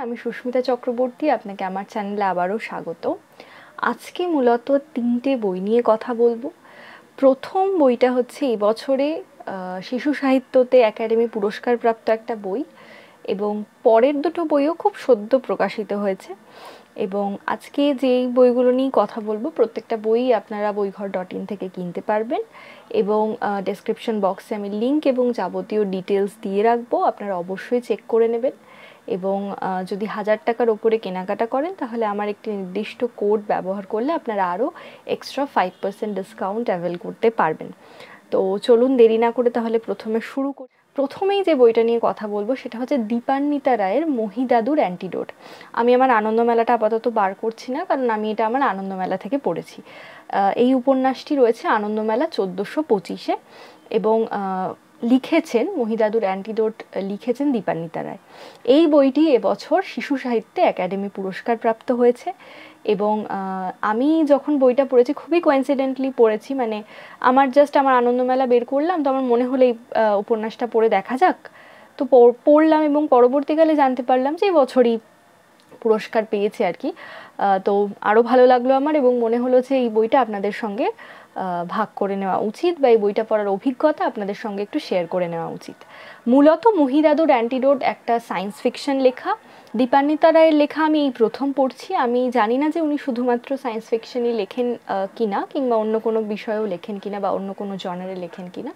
আমি সুস্মিতা চক্রবর্তী, আপনাকে আমার চ্যানেলে আবারও স্বাগত। আজকে মূলত তিনটে বই নিয়ে কথা বলবো। প্রথম বইটা হচ্ছে এই বছরে শিশু সাহিত্যতে একাডেমি পুরস্কারপ্রাপ্ত একটা বই, এবং পরের দুটো বইও খুব সদ্য প্রকাশিত হয়েছে। এবং আজকে যেই বইগুলো নিয়ে কথা বলবো প্রত্যেকটা বই আপনারা বইঘর.in থেকে কিনতে পারবেন, এবং ডেসক্রিপশন বক্সে আমি লিঙ্ক এবং যাবতীয় ডিটেলস দিয়ে রাখবো, আপনারা অবশ্যই চেক করে নেবেন। এবং যদি 1000 টাকার ওপরে কেনাকাটা করেন তাহলে আমার একটি নির্দিষ্ট কোড ব্যবহার করলে আপনারা আরও এক্সট্রা 5% ডিসকাউন্ট অ্যাভেল করতে পারবেন। তো চলুন দেরি না করে তাহলে প্রথমে শুরু করি। প্রথমেই যে বইটা নিয়ে কথা বলবো সেটা হচ্ছে দীপান্বিতা রায়ের মহিদাদুর অ্যান্টিডোট। আমি আমার আনন্দমেলাটা আপাতত বার করছি না, কারণ আমি এটা আমার আনন্দমেলা থেকে পড়েছি। এই উপন্যাসটি রয়েছে আনন্দমেলা 1425-এ, এবং লিখেছেন মহিদাদুর অ্যান্টিডোট লিখেছেন দীপান্বিতা রায়। এই বইটি এবছর শিশু সাহিত্যে একাডেমি পুরস্কার প্রাপ্ত হয়েছে। এবং আমি যখন বইটা পড়েছি খুবই কোইন্সিডেন্টলি পড়েছি, মানে আমার আমার আনন্দমেলা বের করলাম, তো আমার মনে হলো এই উপন্যাসটা পড়ে দেখা যাক। তো পড়লাম এবং পরবর্তীকালে জানতে পারলাম যে এবছরই পুরস্কার পেয়েছে আর কি। তো আরও ভালো লাগলো আমার, এবং মনে হলো যে এই বইটা আপনাদের সঙ্গে ভাগ করে নেওয়া উচিত, বা এই বইটা পড়ার অভিজ্ঞতা আপনাদের সঙ্গে একটু শেয়ার করে নেওয়া উচিত। মূলত মহিদাদুর অ্যান্টিডোট একটা সায়েন্স ফিকশন লেখা। দীপান্বিতা রায়ের লেখা আমি এই প্রথম পড়ছি। আমি জানি না যে উনি শুধুমাত্র সায়েন্স ফিকশনই লেখেন কিনা, কিংবা অন্য কোনো বিষয়েও লেখেন কিনা, বা অন্য কোনো জনারে লেখেন কিনা।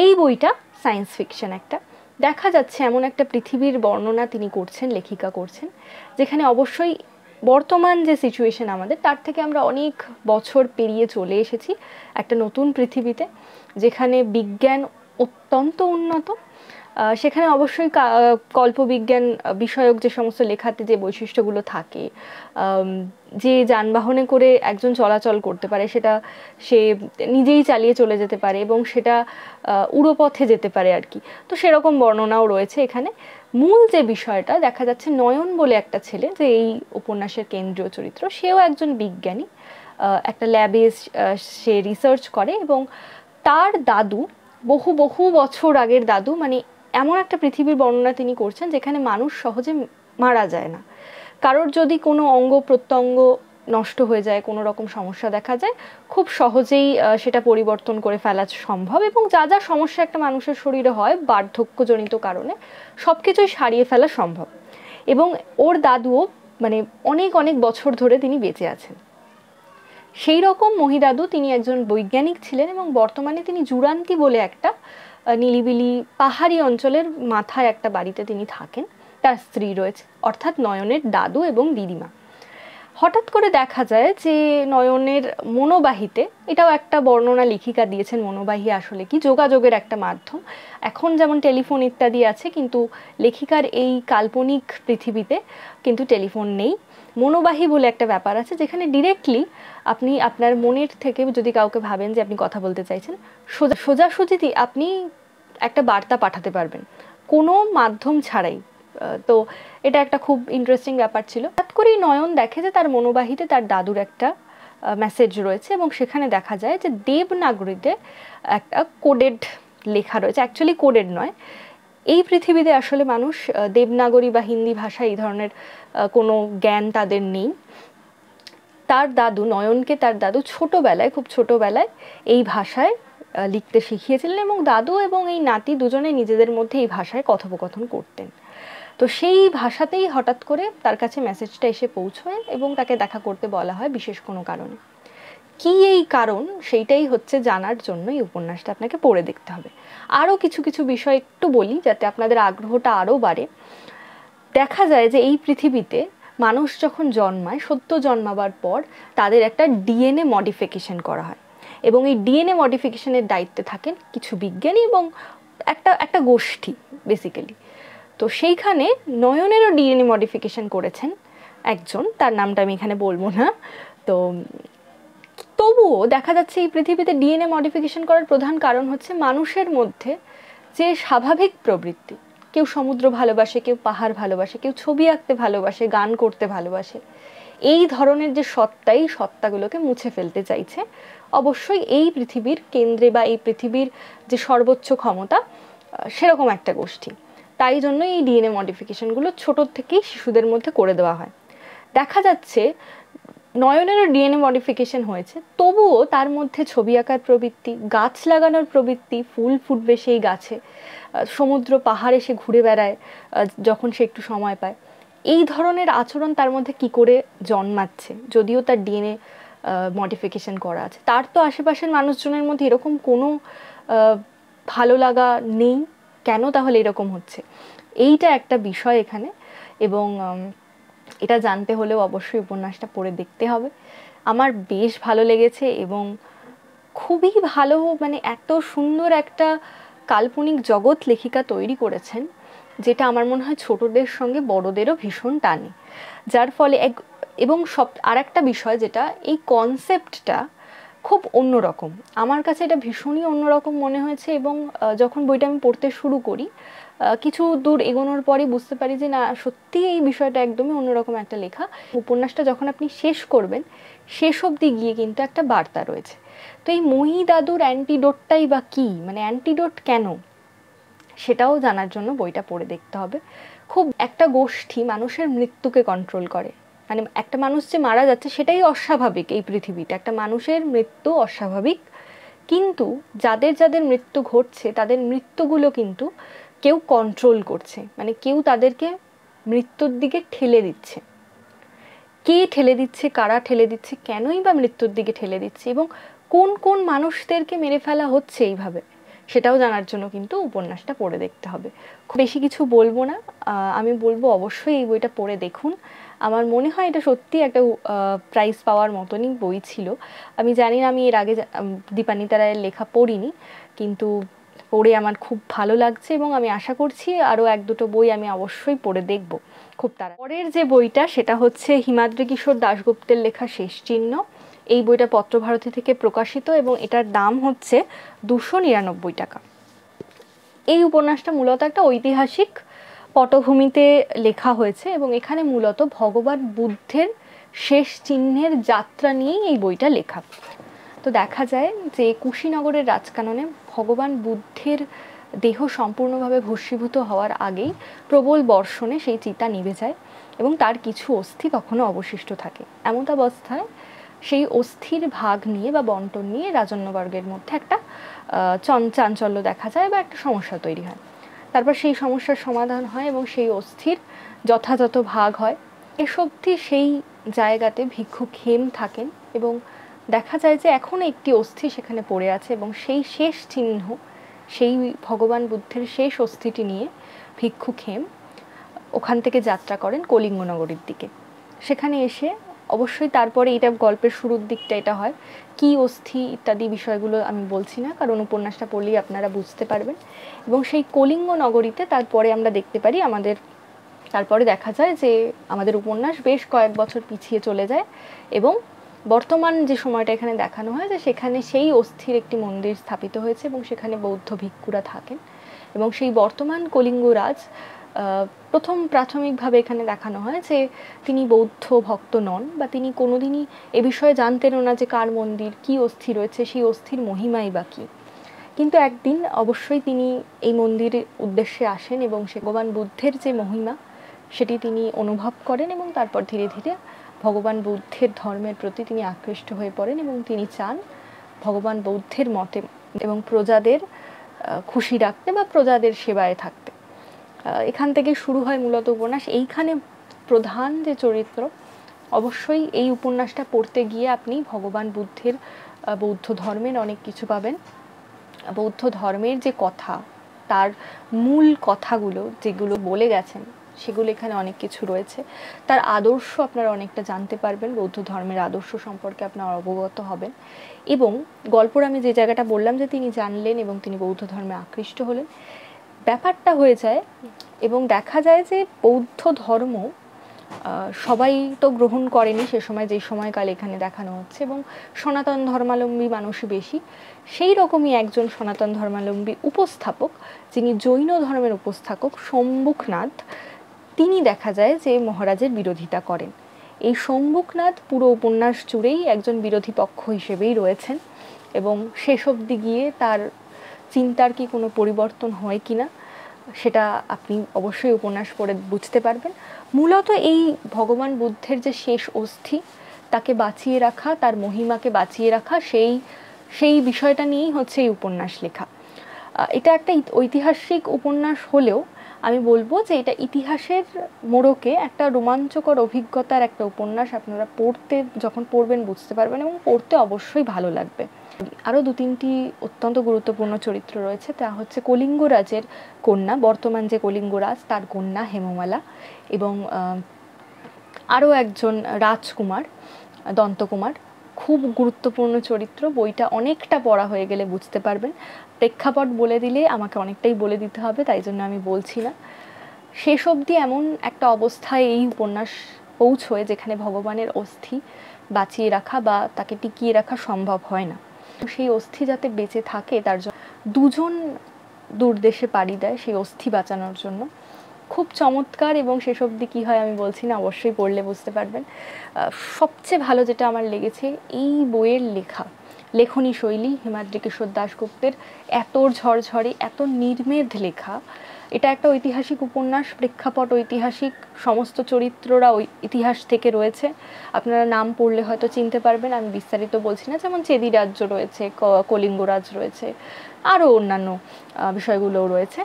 এই বইটা সায়েন্স ফিকশন একটা, দেখা যাচ্ছে এমন একটা পৃথিবীর বর্ণনা তিনি করছেন, লেখিকা করছেন, যেখানে অবশ্যই বর্তমান যে সিচুয়েশন আমাদের তার থেকে আমরা অনেক বছর পেরিয়ে চলে এসেছি একটা নতুন পৃথিবীতে, যেখানে বিজ্ঞান অত্যন্ত উন্নত। সেখানে অবশ্যই কল্পবিজ্ঞান বিষয়ক যে সমস্ত লেখাতে যে বৈশিষ্ট্যগুলো থাকে, যে যানবাহনে করে একজন চলাচল করতে পারে সেটা সে নিজেই চালিয়ে চলে যেতে পারে, এবং সেটা উড়োপথে যেতে পারে আর কি। তো সেরকম বর্ণনাও রয়েছে এখানে। মূল যে বিষয়টা দেখা যাচ্ছে, নয়ন বলে একটা ছেলে যে এই উপন্যাসের কেন্দ্রীয় চরিত্র, সেও একজন বিজ্ঞানী, একটা ল্যাবে সে রিসার্চ করে, এবং তার দাদু বহু বহু বছর আগের দাদু, মানে এমন একটা পৃথিবীর বর্ণনা তিনি করছেন যেখানে মানুষ সহজে মারা যায় না। কারোর যদি কোনো অঙ্গ প্রত্যঙ্গ নষ্ট হয়ে যায়, কোনো রকম সমস্যা দেখা যায়, খুব সহজেই সেটা পরিবর্তন করে ফেলা সম্ভব, এবং যা যা সমস্যা একটা মানুষের শরীরে হয় বার্ধক্যজনিত কারণে সব কিছুই সারিয়ে ফেলা সম্ভব। এবং ওর দাদুও মানে অনেক অনেক বছর ধরে তিনি বেঁচে আছেন। সেই রকম মহিদাদু তিনি একজন বৈজ্ঞানিক ছিলেন, এবং বর্তমানে তিনি জুরান্তি বলে একটা নিলিবিলি পাহাড়ি অঞ্চলের মাথায় একটা বাড়িতে তিনি থাকেন। তার স্ত্রী রয়েছে, অর্থাৎ নয়নের দাদু এবং দিদিমা। হঠাৎ করে দেখা যায় যে নয়নের মনোবাহিতে, এটাও একটা বর্ণনা লেখিকা দিয়েছেন, মনোবাহী আসলে কি, যোগাযোগের একটা মাধ্যম। এখন যেমন টেলিফোন ইত্যাদি আছে, কিন্তু লেখিকার এই কাল্পনিক পৃথিবীতে কিন্তু টেলিফোন নেই। মনোবাহী বলে একটা ব্যাপার আছে, যেখানে ডিরেক্টলি আপনি আপনার মনের থেকে যদি কাউকে ভাবেন যে আপনি কথা বলতে চাইছেন, সোজাসুজি আপনি একটা বার্তা পাঠাতে পারবেন কোনো মাধ্যম ছাড়াই। তো এটা একটা খুব ইন্টারেস্টিং ব্যাপার ছিল। হঠাৎ করেই নয়ন দেখে যে তার মনোবাহিতে তার দাদুর একটা মেসেজ রয়েছে, এবং সেখানে দেখা যায় যে দেবনাগরীতে একটা কোডেড লেখা রয়েছে। অ্যাকচুয়ালি কোডেড নয়, এই পৃথিবীতে আসলে মানুষ দেবনাগরী বা হিন্দি ভাষা এই ধরনের কোনো জ্ঞান তাদের নেই। তার দাদু নয়নকে তার দাদু ছোটোবেলায়, খুব ছোটোবেলায় এই ভাষায় লিখতে শিখিয়েছিলেন, এবং দাদু এবং এই নাতি দুজনে নিজেদের মধ্যে এই ভাষায় কথোপকথন করতেন। তো সেই ভাষাতেই হঠাৎ করে তার কাছে মেসেজটা এসে পৌঁছয়, এবং তাকে দেখা করতে বলা হয় বিশেষ কোনো কারণে। কি এই কারণ, সেইটাই হচ্ছে জানার জন্য এই উপন্যাসটা আপনাকে পড়ে দেখতে হবে। আরও কিছু কিছু বিষয় একটু বলি যাতে আপনাদের আগ্রহটা আরও বাড়ে। দেখা যায় যে এই পৃথিবীতে মানুষ যখন জন্মায়, সদ্য জন্মাবার পর তাদের একটা ডিএনএ মডিফিকেশন করা হয়, এবং এই ডিএনএ মডিফিকেশনের দায়িত্বে থাকেন কিছু বিজ্ঞানী এবং একটা একটা গোষ্ঠী বেসিক্যালি। তো সেইখানে নয়নেরও ডিএনএ মডিফিকেশন করেছেন একজন, তার নামটা আমি এখানে বলবো না। তো তবুও দেখা যাচ্ছে এই পৃথিবীতে ডিএনএ মডিফিকেশন করার প্রধান কারণ হচ্ছে মানুষের মধ্যে যে স্বাভাবিক প্রবৃত্তি, কেউ সমুদ্র ভালোবাসে, কেউ পাহাড় ভালোবাসে, কেউ ছবি আঁকতে ভালোবাসে, গান করতে ভালোবাসে, এই ধরনের যে সত্তা, এই সত্তাগুলোকে মুছে ফেলতে চাইছে অবশ্যই এই পৃথিবীর কেন্দ্রে, বা এই পৃথিবীর যে সর্বোচ্চ ক্ষমতা সেরকম একটা গোষ্ঠী। তাই জন্য এই ডিএনএ মডিফিকেশনগুলো ছোটোর থেকেই শিশুদের মধ্যে করে দেওয়া হয়। দেখা যাচ্ছে নয়নেরও ডিএনএ মডিফিকেশন হয়েছে, তবুও তার মধ্যে ছবি আঁকার প্রবৃত্তি, গাছ লাগানোর প্রবৃত্তি, ফুল ফুটবে সেই গাছে, সমুদ্র পাহাড়ে সে ঘুরে বেড়ায় যখন সে একটু সময় পায়, এই ধরনের আচরণ তার মধ্যে কি করে জন্মাচ্ছে, যদিও তার ডিএনএ মডিফিকেশন করা আছে। তার তো আশেপাশের মানুষজনের মধ্যে এরকম কোনো ভালো লাগা নেই, কেন তাহলে এরকম হচ্ছে? এইটা একটা বিষয় এখানে, এবং এটা জানতে হলেও অবশ্যই উপন্যাসটা পড়ে দেখতে হবে। আমার বেশ ভালো লেগেছে এবং খুবই ভালো, মানে এত সুন্দর একটা কাল্পনিক জগৎ লেখিকা তৈরি করেছেন, যেটা আমার মনে হয় ছোটদের সঙ্গে বড়দেরও ভীষণ টানে। যার ফলে এবং আর একটা বিষয়, যেটা এই কনসেপ্টটা খুব অন্যরকম, আমার কাছে এটা ভীষণই অন্যরকম মনে হয়েছে। এবং যখন বইটা আমি পড়তে শুরু করি, কিছু দূর এগোনোর পরই বুঝতে পারি যে না, সত্যি এই বিষয়টা একদমই অন্যরকম একটা লেখা। উপন্যাসটা যখন আপনি শেষ করবেন, শেষ অবধি গিয়ে কিন্তু একটা বার্তা রয়েছে। তো এই মহি দাদুর অ্যান্টিডোটটাই বা কী, মানে অ্যান্টিডোট কেন, সেটাও জানার জন্য বইটা পড়ে দেখতে হবে। খুব একটা গোষ্ঠী মানুষের মৃত্যুকে কন্ট্রোল করে, মানে একটা মানুষ যে মারা যাচ্ছে সেটাই অস্বাভাবিক এই পৃথিবীতে, একটা মানুষের মৃত্যু অস্বাভাবিক, কিন্তু যাদের যাদের মৃত্যু ঘটছে তাদের মৃত্যুগুলো কিন্তু কেউ কন্ট্রোল করছে, মানে কেউ তাদেরকে মৃত্যুর দিকে ঠেলে দিচ্ছে। কে ঠেলে দিচ্ছে, কারা ঠেলে দিচ্ছে, কেনই বা মৃত্যুর দিকে ঠেলে দিচ্ছে, এবং কোন কোন মানুষদেরকে মেরে ফেলা হচ্ছে এইভাবে, সেটাও জানার জন্য কিন্তু উপন্যাসটা পড়ে দেখতে হবে। খুব বেশি কিছু বলবো না, আমি বলবো অবশ্যই এই বইটা পড়ে দেখুন। আমার মনে হয় এটা সত্যি একটা প্রাইজ পাওয়ার মতনই বই ছিল। আমি জানি না, আমি এর আগে দীপান্বিতা রায়ের লেখা পড়িনি, কিন্তু পড়ে আমার খুব ভালো লাগছে এবং আমি আশা করছি আরও এক দুটো বই আমি অবশ্যই পড়ে দেখব খুব তাড়াতাড়ি। পরের যে বইটা সেটা হচ্ছে হিমাদ্রি কিশোর দাশগুপ্তের লেখা শেষ চিহ্ন। এই বইটা পত্রভারতী থেকে প্রকাশিত এবং এটার দাম হচ্ছে 299 টাকা। এই উপন্যাসটা মূলত একটা ঐতিহাসিক পটভূমিতে লেখা হয়েছে এবং এখানে মূলত ভগবান বুদ্ধের শেষ চিহ্নের যাত্রা নিয়েই এই বইটা লেখা। তো দেখা যায় যে কুশীনগরের রাজকাননে ভগবান বুদ্ধের দেহ সম্পূর্ণভাবে ভস্মীভূত হওয়ার আগেই প্রবল বর্ষণে সেই চিতা নিভে যায় এবং তার কিছু অস্থি তখনও অবশিষ্ট থাকে। এমতাবস্থায় সেই অস্থির ভাগ নিয়ে বা বন্টন নিয়ে রাজন্যবর্গের মধ্যে একটা চাঞ্চল্য দেখা যায় বা একটা সমস্যা তৈরি হয়। তারপর সেই সমস্যার সমাধান হয় এবং সেই অস্থির যথাযথ ভাগ হয়। এসবটি সেই জায়গাতে ভিক্ষুক হেম থাকেন এবং দেখা যায় যে এখনও একটি অস্থি সেখানে পড়ে আছে এবং সেই শেষ চিহ্ন, সেই ভগবান বুদ্ধের শেষ অস্থিটি নিয়ে ভিক্ষুক হেম ওখান থেকে যাত্রা করেন কলিঙ্গ নগরীর দিকে। সেখানে এসে অবশ্যই তারপরে এটা গল্পের শুরুর দিকটা এটা হয়, কি অস্থি ইত্যাদি বিষয়গুলো আমি বলছি না, কারণ উপন্যাসটা পড়লেই আপনারা বুঝতে পারবেন। এবং সেই কলিঙ্গ নগরীতে তারপরে আমরা দেখতে পারি তারপরে দেখা যায় যে আমাদের উপন্যাস বেশ কয়েক বছর পিছিয়ে চলে যায় এবং বর্তমান যে সময়টা এখানে দেখানো হয় যে সেখানে সেই অস্থির একটি মন্দির স্থাপিত হয়েছে এবং সেখানে বৌদ্ধ ভিক্ষুরা থাকেন এবং সেই বর্তমান কলিঙ্গরাজ প্রাথমিকভাবে এখানে দেখানো হয় যে তিনি বৌদ্ধ ভক্ত নন বা তিনি কোনোদিনই এ বিষয়ে জানতেনও না যে কার মন্দির, কী অস্থি রয়েছে, সেই অস্থির মহিমাই বা কী। কিন্তু একদিন অবশ্যই তিনি এই মন্দিরের উদ্দেশ্যে আসেন এবং সে ভগবান বুদ্ধের যে মহিমা সেটি তিনি অনুভব করেন এবং তারপর ধীরে ধীরে ভগবান বুদ্ধের ধর্মের প্রতি তিনি আকৃষ্ট হয়ে পড়েন এবং তিনি চান ভগবান বৌদ্ধের মতে এবং প্রজাদের খুশি রাখতে বা প্রজাদের সেবায় থাকতে। এখান থেকে শুরু হয় মূলত উপন্যাস। এইখানে প্রধান যে চরিত্র, অবশ্যই এই উপন্যাসটা পড়তে গিয়ে আপনি ভগবান বুদ্ধের বৌদ্ধ ধর্মের অনেক কিছু পাবেন। বৌদ্ধ ধর্মের যে কথা, তার মূল কথাগুলো যেগুলো বলে গেছেন সেগুলো এখানে অনেক কিছু রয়েছে। তার আদর্শ আপনারা অনেকটা জানতে পারবেন, বৌদ্ধ ধর্মের আদর্শ সম্পর্কে আপনারা অবগত হবেন এবং গল্পর আমি যে জায়গাটা বললাম যে তিনি জানলেন এবং তিনি বৌদ্ধ ধর্মে আকৃষ্ট হলেন, ব্যাপারটা হয়ে যায় এবং দেখা যায় যে বৌদ্ধ ধর্ম সবাই তো গ্রহণ করেনি সে সময়, যে সময়কাল এখানে দেখানো হচ্ছে, এবং সনাতন ধর্মাবলম্বী মানুষই বেশি। সেই রকমই একজন সনাতন ধর্মাবলম্বী উপস্থাপক, যিনি জৈন ধর্মের উপস্থাপক সম্মুখনাথ, তিনি দেখা যায় যে মহারাজের বিরোধিতা করেন। এই সম্মুখনাথ পুরো উপন্যাস জুড়েই একজন বিরোধী পক্ষ হিসেবেই রয়েছেন এবং শেষ অবধি গিয়ে তার চিন্তার কি কোনো পরিবর্তন হয় কিনা সেটা আপনি অবশ্যই উপন্যাস পড়ে বুঝতে পারবেন। মূলত এই ভগবান বুদ্ধের যে শেষ অস্থি, তাকে বাঁচিয়ে রাখা, তার মহিমাকে বাঁচিয়ে রাখা, সেই বিষয়টা নিয়েই হচ্ছে এই উপন্যাস লেখা। এটা একটা ঐতিহাসিক উপন্যাস হলেও আমি বলবো যে এটা ইতিহাসের মোড়কে একটা রোমাঞ্চকর অভিজ্ঞতার একটা উপন্যাস। আপনারা যখন পড়বেন বুঝতে পারবেন এবং পড়তে অবশ্যই ভালো লাগবে। আরও 2-3টি অত্যন্ত গুরুত্বপূর্ণ চরিত্র রয়েছে, তা হচ্ছে কলিঙ্গ রাজের কন্যা, বর্তমান যে কলিঙ্গ রাজ তার কন্যা হেমমালা, এবং আরও একজন রাজকুমার, দন্তকুমার, খুব গুরুত্বপূর্ণ চরিত্র। বইটা অনেকটা পড়া হয়ে গেলে বুঝতে পারবেন। প্রেক্ষাপট বলে দিলে আমাকে অনেকটাই বলে দিতে হবে, তাই জন্য আমি বলছি না। শেষ অবধি এমন একটা অবস্থায় এই উপন্যাস পৌঁছয় যেখানে ভগবানের অস্থি বাঁচিয়ে রাখা বা তাকে টিকিয়ে রাখা সম্ভব হয় না। সেই অস্থি যাতে বেঁচে থাকে তার জন্য দুজন দূরদেশে পাড়ি দেয় সেই অস্থি বাঁচানোর জন্য। খুব চমৎকার। এবং শেষ অবধি কী হয় আমি বলছি না, অবশ্যই পড়লে বুঝতে পারবেন। সবচেয়ে ভালো যেটা আমার লেগেছে এই বইয়ের লেখনী শৈলী, হিমাদ্রি কিশোর দাশগুপ্তের এত ঝরঝরে, এত নির্মেধ লেখা। এটা একটা ঐতিহাসিক উপন্যাস, প্রেক্ষাপট ঐতিহাসিক, সমস্ত চরিত্ররা ওই ইতিহাস থেকে রয়েছে। আপনারা নাম পড়লে হয়তো চিনতে পারবেন, আমি বিস্তারিত বলছি না। যেমন চেদি রাজ্য রয়েছে, কলিঙ্গরাজ রয়েছে, আরও অন্যান্য বিষয়গুলোও রয়েছে।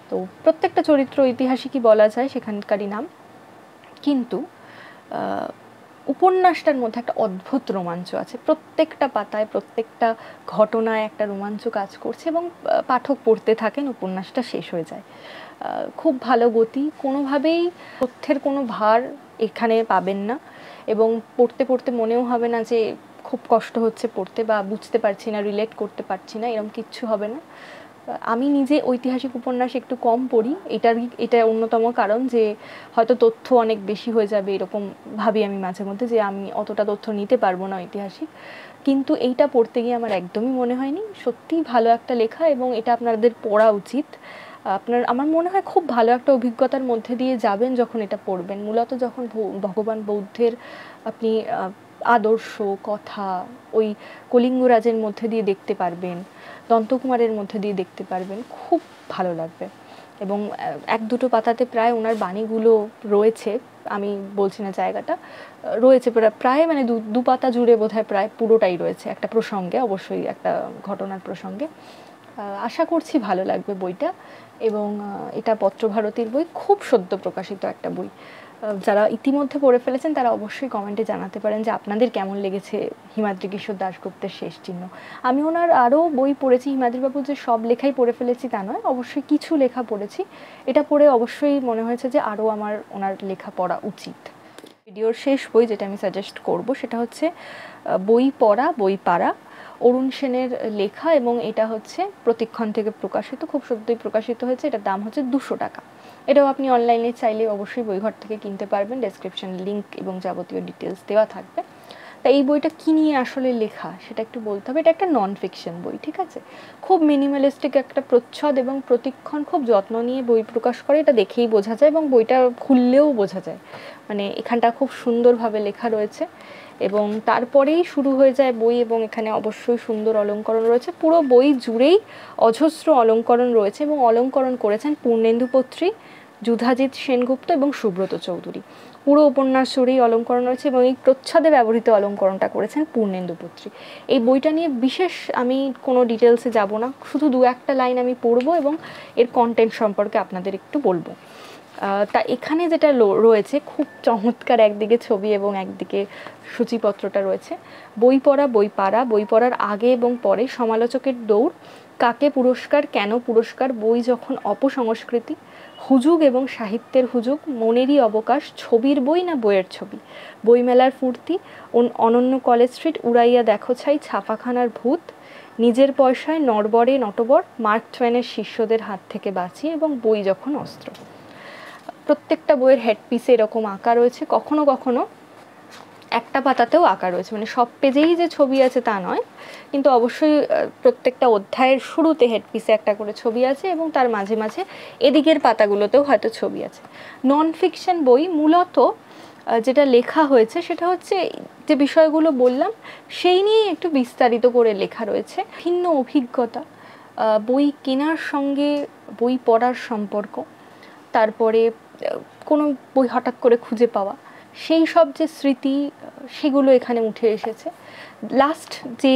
তো প্রত্যেকটা চরিত্র ঐতিহাসিকই বলা যায়, সেখানকারই নাম। কিন্তু উপন্যাসটার মধ্যে একটা অদ্ভুত রোমাঞ্চ আছে। প্রত্যেকটা পাতায়, প্রত্যেকটা ঘটনায় একটা রোমাঞ্চ কাজ করছে এবং পাঠক পড়তে থাকেন, উপন্যাসটা শেষ হয়ে যায়। খুব ভালো গতি, কোনোভাবেই তথ্যের কোনো ভার এখানে পাবেন না, এবং পড়তে পড়তে মনেও হবে না যে খুব কষ্ট হচ্ছে পড়তে বা বুঝতে পারছি না, রিলেট করতে পারছি না, এরকম কিচ্ছু হবে না। আমি নিজে ঐতিহাসিক উপন্যাস একটু কম পড়ি, এটা অন্যতম কারণ যে হয়তো তথ্য অনেক বেশি হয়ে যাবে, এরকম ভাবি আমি মাঝে মধ্যে, যে আমি অতটা তথ্য নিতে পারবো না ঐতিহাসিক। কিন্তু এইটা পড়তে গিয়ে আমার একদমই মনে হয়নি। সত্যিই ভালো একটা লেখা এবং এটা আপনাদের পড়া উচিত। আমার মনে হয় খুব ভালো একটা অভিজ্ঞতার মধ্যে দিয়ে যাবেন যখন এটা পড়বেন। মূলত যখন ভগবান বৌদ্ধের আপনি আদর্শ কথা ওই কলিঙ্গরাজের মধ্যে দিয়ে দেখতে পারবেন, দন্তকুমারের মধ্যে দিয়ে দেখতে পারবেন, খুব ভালো লাগবে। এবং 1-2 পাতাতে প্রায় ওনার বাণীগুলো রয়েছে, আমি বলছি না জায়গাটা, রয়েছে প্রায় মানে 2 পাতা জুড়ে বোধহয় প্রায় পুরোটাই রয়েছে একটা প্রসঙ্গে, অবশ্যই একটা ঘটনার প্রসঙ্গে। আশা করছি ভালো লাগবে বইটা। এবং এটা পত্রভারতীর বই, খুব সদ্য প্রকাশিত একটা বই। যারা ইতিমধ্যে পড়ে ফেলেছেন তারা অবশ্যই কমেন্টে জানাতে পারেন যে আপনাদের কেমন লেগেছে হিমাদ্রি কিশোর দাশগুপ্তের শেষ চিহ্ন। আমি ওনার আরও বই পড়েছি, হিমাদ্রিবাবুর যে সব লেখাই পড়ে ফেলেছি তা নয়, অবশ্যই কিছু লেখা পড়েছি। এটা পড়ে অবশ্যই মনে হয়েছে যে আরও আমার ওনার লেখা পড়া উচিত। ভিডিওর শেষ বই যেটা আমি সাজেস্ট করব সেটা হচ্ছে বই পড়া বই পাড়া, অরুণ সেনের লেখা, এবং এটা হচ্ছে প্রতিক্ষণ থেকে প্রকাশিত, খুব সদ্যই প্রকাশিত হয়েছে। এটার দাম হচ্ছে 200 টাকা। এটাও আপনি অনলাইনে চাইলে অবশ্যই বইঘর থেকে কিনতে পারবেন, ডেসক্রিপশন লিঙ্ক এবং যাবতীয় ডিটেলস দেওয়া থাকবে। তা এই বইটা কী নিয়ে আসলে লেখা সেটা একটু বলতে হবে। এটা একটা নন ফিকশন বই, ঠিক আছে? খুব মিনিমালিস্টিক একটা প্রচ্ছদ, এবং প্রতিক্ষণ খুব যত্ন নিয়ে বই প্রকাশ করে, এটা দেখেই বোঝা যায়, এবং বইটা খুললেও বোঝা যায়। মানে এখানটা খুব সুন্দরভাবে লেখা রয়েছে এবং তারপরেই শুরু হয়ে যায় বই, এবং এখানে অবশ্যই সুন্দর অলঙ্করণ রয়েছে। পুরো বই জুড়েই অজস্র অলঙ্করণ রয়েছে এবং অলঙ্করণ করেছেন পূর্ণেন্দু পত্রী, যুধাজিৎ সেনগুপ্ত এবং সুব্রত চৌধুরী। পুরো উপন্যাস জুড়েই অলঙ্করণ রয়েছে এবং এই প্রচ্ছদে ব্যবহৃত অলঙ্করণটা করেছেন পূর্ণেন্দু পত্রী। এই বইটা নিয়ে বিশেষ আমি কোনো ডিটেলসে যাব না, শুধু 2-1 লাইন আমি পড়বো এবং এর কন্টেন্ট সম্পর্কে আপনাদের একটু বলবো। তা এখানে যেটা রয়েছে খুব চমৎকার, একদিকে ছবি এবং একদিকে সূচিপত্রটা রয়েছে। বই পড়া বই পাড়া, বই পড়ার আগে এবং পরে সমালোচকের দৌড়, কাকে পুরস্কার, কেন পুরস্কার, বই যখন অপসংস্কৃতি, হুজুগ এবং সাহিত্যের হুজুগ, মনেরই অবকাশ, ছবির বই না বইয়ের ছবি, বইমেলার ফুর্তি, অনন্য কলেজ স্ট্রিট, উড়াইয়া দেখো ছাই, ছাপাখানার ভূত, নিজের পয়সায় নড়বড়ে নটবর, মার্ক টুয়েনের শিষ্যদের হাত থেকে বাঁচিয়ে, এবং বই যখন অস্ত্র। প্রত্যেকটা বইয়ের হেডপিসে এরকম আঁকা রয়েছে, কখনো কখনো একটা পাতাতেও আঁকা রয়েছে, মানে সব পেজেই যে ছবি আছে তা নয়, কিন্তু অবশ্যই প্রত্যেকটা অধ্যায়ের শুরুতে হেডপিসে একটা করে ছবি আছে এবং তার মাঝে মাঝে এদিকের পাতাগুলোতেও হয়তো ছবি আছে। নন ফিকশন বই, মূলত যেটা লেখা হয়েছে সেটা হচ্ছে যে বিষয়গুলো বললাম সেই নিয়ে একটু বিস্তারিত করে লেখা রয়েছে। ভিন্ন অভিজ্ঞতা, বই কেনার সঙ্গে বই পড়ার সম্পর্ক, তারপরে কোনো বই হঠাৎ করে খুঁজে পাওয়া, সেই সব যে স্মৃতি সেগুলো এখানে উঠে এসেছে। লাস্ট যে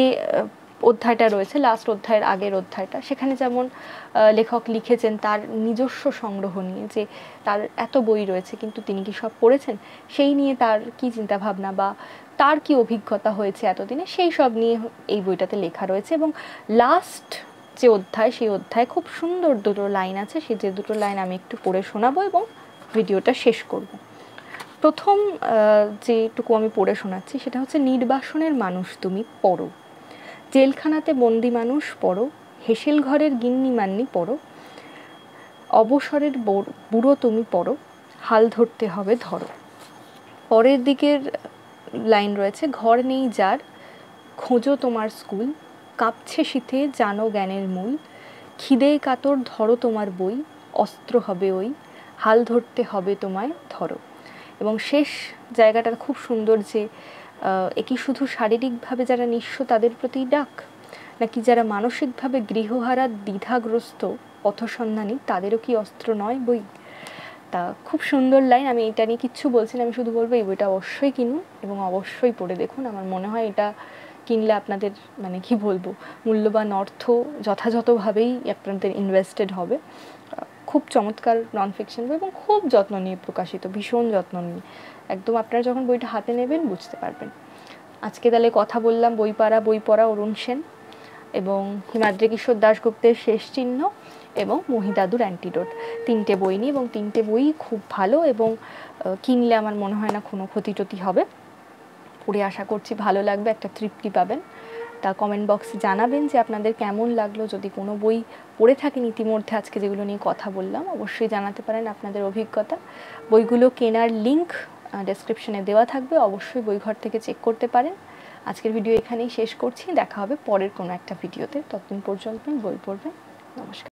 অধ্যায়টা রয়েছে, লাস্ট অধ্যায়ের আগের অধ্যায়টা, সেখানে যেমন লেখক লিখেছেন তার নিজস্ব সংগ্রহ নিয়ে, যে তার এত বই রয়েছে কিন্তু তিনি কি সব পড়েছেন, সেই নিয়ে তার কি চিন্তাভাবনা বা তার কি অভিজ্ঞতা হয়েছে এতদিনে, সেই সব নিয়ে এই বইটাতে লেখা রয়েছে। এবং লাস্ট যে অধ্যায়, সেই অধ্যায়ে খুব সুন্দর দুটো লাইন আছে, সেই যে দুটো লাইন আমি একটু পড়ে শোনাবো এবং ভিডিওটা শেষ করব। প্রথম যেটুকু আমি পড়ে শোনাচ্ছি সেটা হচ্ছে, নির্বাসনের মানুষ তুমি পড়ো, জেলখানাতে বন্দি মানুষ পড়ো, হেসেল ঘরের গিন্নি মান্নি পড়ো, অবসরের বুড়ো তুমি পড়ো, হাল ধরতে হবে ধরো। পরের দিকের লাইন রয়েছে, ঘর নেই যার খোঁজো তোমার স্কুল, কাঁপছে শীতে জানো জ্ঞানের মূল, খিদে কাতর ধরো তোমার বই, অস্ত্র হবে ওই, হাল ধরতে হবে তোমায় ধরো। এবং শেষ জায়গাটা খুব সুন্দর, যে একি শুধু শারীরিকভাবে যারা নিঃস্ব তাদের প্রতি ডাক, নাকি যারা মানসিকভাবে গৃহহারা দ্বিধাগ্রস্ত পথসন্ধানী তাদেরও কি অস্ত্র নয় বই। তা খুব সুন্দর লাইন। আমি এটা নিয়ে কিচ্ছু বলছি না, আমি শুধু বলবো এই বইটা অবশ্যই কিনুন এবং অবশ্যই পড়ে দেখুন। আমার মনে হয় এটা কিনলে আপনাদের মানে কি বলবো, মূল্যবান অর্থ যথাযথভাবেই আপনাদের ইনভেস্টেড হবে। খুব চমৎকার নন ফিকশন বই এবং খুব যত্ন নিয়ে প্রকাশিত, ভীষণ যত্ন নিয়ে। একদম আপনারা যখন বইটা হাতে নেবেন বুঝতে পারবেন। আজকে তাহলে কথা বললাম বই পড়া অরুণ সেন এবং হিমাদ্রি কিশোর দাশগুপ্তের শেষ চিহ্ন এবং মহিদাদুর অ্যান্টিডোট, তিনটে বই নিয়ে, এবং তিনটে বই খুব ভালো এবং কিনলে আমার মনে হয় না কোনো ক্ষতি হবে। পড়ে আশা করছি ভালো লাগবে, একটা তৃপ্তি পাবেন। তা কমেন্ট বক্সে জানাবেন যে আপনাদের কেমন লাগলো। যদি কোনো বই পড়ে থাকেন ইতিমধ্যে আজকে যেগুলো নিয়ে কথা বললাম, অবশ্যই জানাতে পারেন আপনাদের অভিজ্ঞতা। বইগুলো কেনার লিঙ্ক ডেসক্রিপশনে দেওয়া থাকবে, অবশ্যই বইঘর থেকে চেক করতে পারেন। আজকের ভিডিও এখানেই শেষ করছি, দেখা হবে পরের কোনো একটা ভিডিওতে। ততদিন পর্যন্ত বই পড়বেন। নমস্কার।